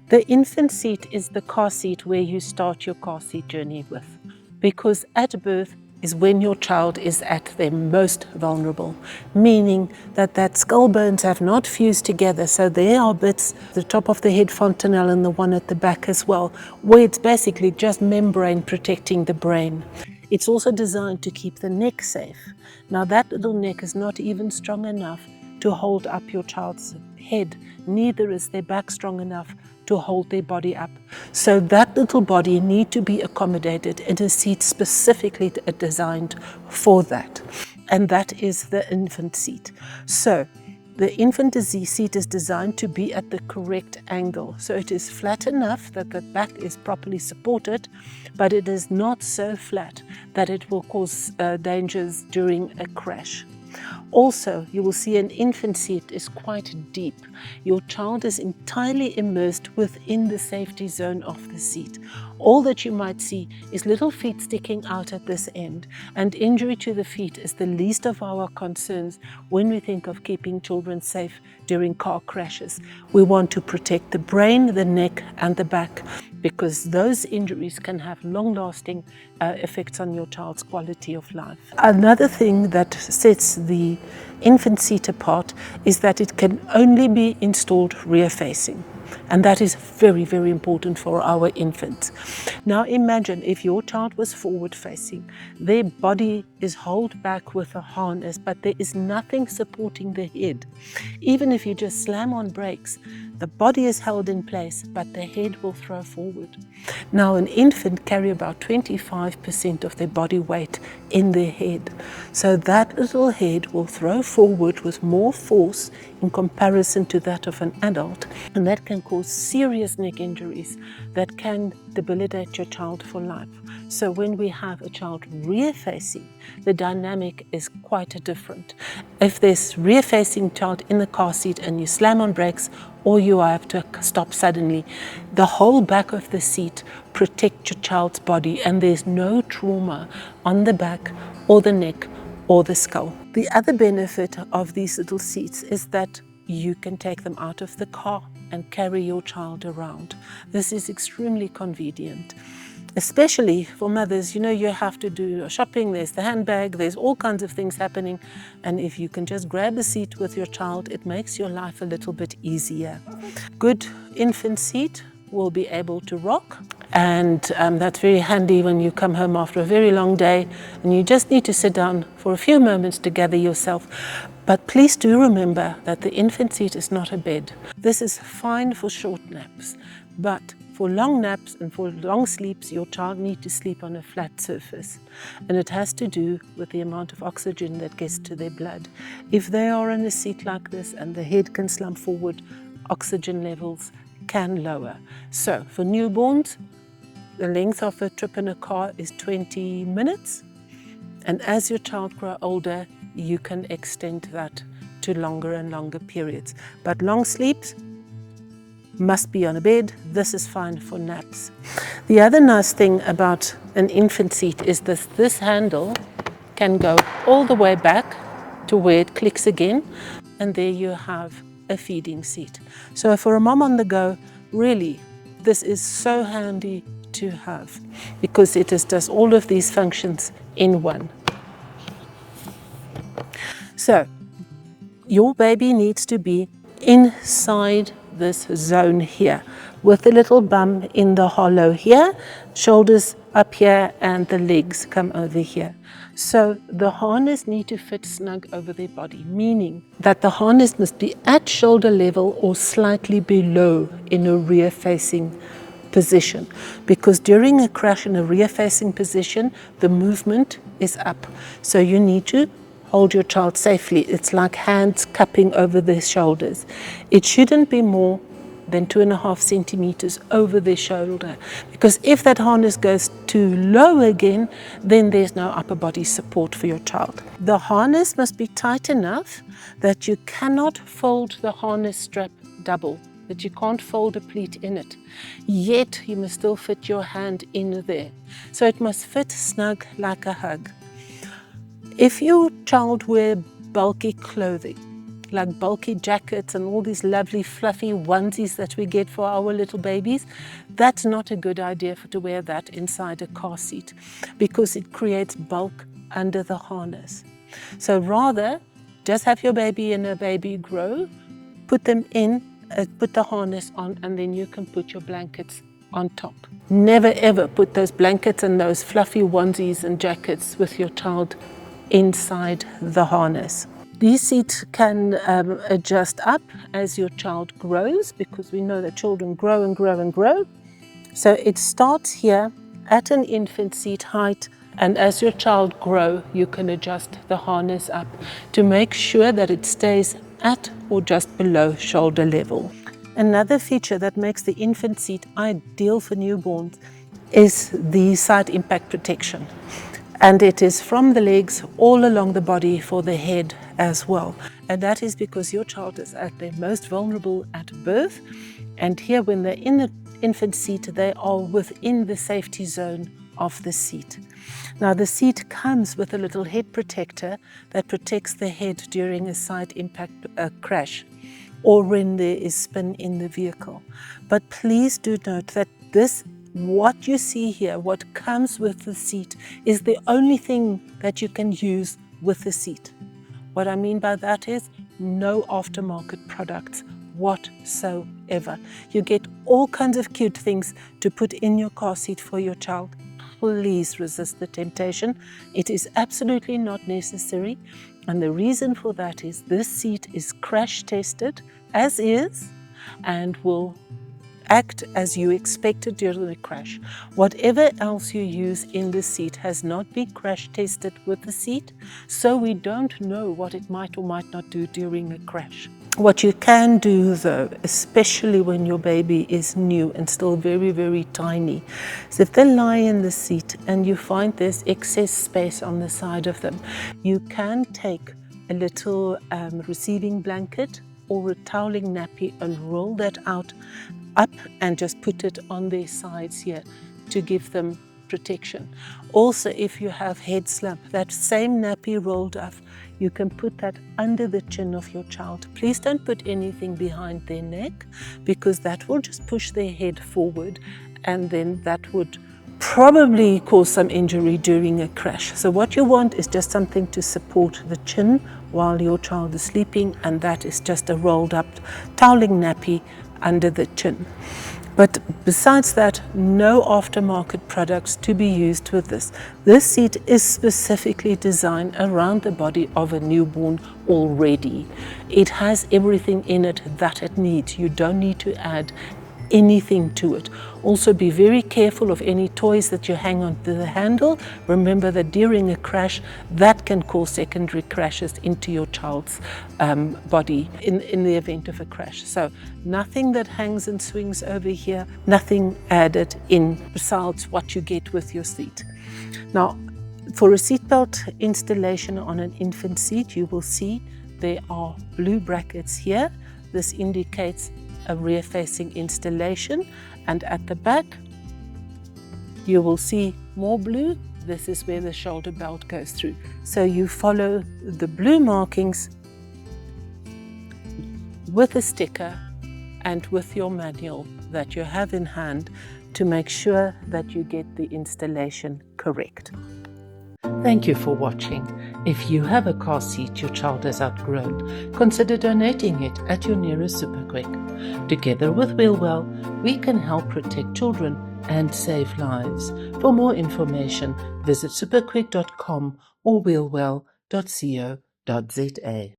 The infant seat is the car seat where you start your car seat journey with, because at birth is when your child is at their most vulnerable, meaning that skull bones have not fused together, so there are bits, the top of the head fontanelle and the one at the back as well, where it's basically just membrane protecting the brain. It's also designed to keep the neck safe. Now that little neck is not even strong enough to hold up your child's head, neither is their back strong enough to hold their body up. So that little body need to be accommodated in a seat specifically designed for that. And that is the infant seat. So the infant seat is designed to be at the correct angle. So it is flat enough that the back is properly supported, but it is not so flat that it will cause dangers during a crash. Also, you will see an infant seat is quite deep. Your child is entirely immersed within the safety zone of the seat. All that you might see is little feet sticking out at this end, and injury to the feet is the least of our concerns when we think of keeping children safe during car crashes. We want to protect the brain, the neck, and the back, because those injuries can have long-lasting effects on your child's quality of life. Another thing that sets the infant seat apart is that it can only be installed rear-facing. And that is very, very important for our infants. Now imagine if your child was forward-facing, their body is held back with a harness, but there is nothing supporting the head. Even if you just slam on brakes, the body is held in place, but the head will throw forward. Now an infant carry about 25% of their body weight in their head. So that little head will throw forward with more force in comparison to that of an adult, and that can cause serious neck injuries that can debilitate your child for life. So when we have a child rear-facing, the dynamic is quite different. If there's rear-facing child in the car seat and you slam on brakes, or you have to stop suddenly, the whole back of the seat protects your child's body, and there's no trauma on the back or the neck or the skull. The other benefit of these little seats is that you can take them out of the car and carry your child around. This is extremely convenient, especially for mothers. You know, you have to do shopping, there's the handbag, there's all kinds of things happening. And if you can just grab a seat with your child, it makes your life a little bit easier. Good infant seat will be able to rock. And that's very handy when you come home after a very long day and you just need to sit down for a few moments to gather yourself. But please do remember that the infant seat is not a bed. This is fine for short naps, but for long naps and for long sleeps, your child needs to sleep on a flat surface. And it has to do with the amount of oxygen that gets to their blood. If they are in a seat like this and the head can slump forward, oxygen levels can lower. So for newborns, the length of a trip in a car is 20 minutes. And as your child grows older, you can extend that to longer and longer periods. But long sleeps must be on a bed. This is fine for naps. The other nice thing about an infant seat is this handle can go all the way back to where it clicks again, and there you have a feeding seat. So for a mom on the go, really, this is so handy to have, because it does all of these functions in one. So your baby needs to be inside this zone here, with the little bum in the hollow here, shoulders up here, and the legs come over here. So the harness needs to fit snug over their body, meaning that the harness must be at shoulder level or slightly below in a rear-facing position, because during a crash in a rear-facing position, the movement is up. So you need to hold your child safely. It's like hands cupping over their shoulders. It shouldn't be more than 2.5 centimeters over their shoulder, because if that harness goes too low again, then there's no upper body support for your child. The harness must be tight enough that you cannot fold the harness strap double, that you can't fold a pleat in it. Yet you must still fit your hand in there. So it must fit snug like a hug. If your child wears bulky clothing, like bulky jackets and all these lovely fluffy onesies that we get for our little babies, that's not a good idea to wear that inside a car seat because it creates bulk under the harness. So rather, just have your baby in a baby grow, put them in, put the harness on, and then you can put your blankets on top. Never ever put those blankets and those fluffy onesies and jackets with your child inside the harness. These seats can adjust up as your child grows, because we know that children grow and grow and grow. So it starts here at an infant seat height, and as your child grows, you can adjust the harness up to make sure that it stays at or just below shoulder level. Another feature that makes the infant seat ideal for newborns is the side impact protection. And it is from the legs all along the body for the head as well. And that is because your child is at their most vulnerable at birth. And here, when they're in the infant seat, they are within the safety zone of the seat. Now, the seat comes with a little head protector that protects the head during a side impact crash or when there is spin in the vehicle. But please do note that what you see here, what comes with the seat, is the only thing that you can use with the seat. What I mean by that is no aftermarket products whatsoever. You get all kinds of cute things to put in your car seat for your child. Please resist the temptation. It is absolutely not necessary. And the reason for that is this seat is crash tested as is and will act as you expected during the crash. Whatever else you use in the seat has not been crash tested with the seat, so we don't know what it might or might not do during a crash. What you can do though, especially when your baby is new and still very, very tiny, is if they lie in the seat and you find there's excess space on the side of them, you can take a little receiving blanket or a toweling nappy and roll that out up and just put it on their sides here to give them protection. Also, if you have head slump, that same nappy rolled up, you can put that under the chin of your child. Please don't put anything behind their neck, because that will just push their head forward, and then that would probably cause some injury during a crash. So what you want is just something to support the chin while your child is sleeping, and that is just a rolled up toweling nappy under the chin. But besides that, no aftermarket products to be used with this. This seat is specifically designed around the body of a newborn already. It has everything in it that it needs. You don't need to add anything to it. Also, be very careful of any toys that you hang onto the handle. Remember that during a crash, that can cause secondary crashes into your child's body in the event of a crash. So nothing that hangs and swings over here, nothing added in besides what you get with your seat. Now, for a seatbelt installation on an infant seat, you will see there are blue brackets here. This indicates a rear-facing installation, and at the back you will see more blue. This is where the shoulder belt goes through. So you follow the blue markings with a sticker and with your manual that you have in hand to make sure that you get the installation correct. Thank you for watching. If you have a car seat your child has outgrown, consider donating it at your nearest SuperQuick. Together with Wheelwell, we can help protect children and save lives. For more information, visit superquick.com or wheelwell.co.za.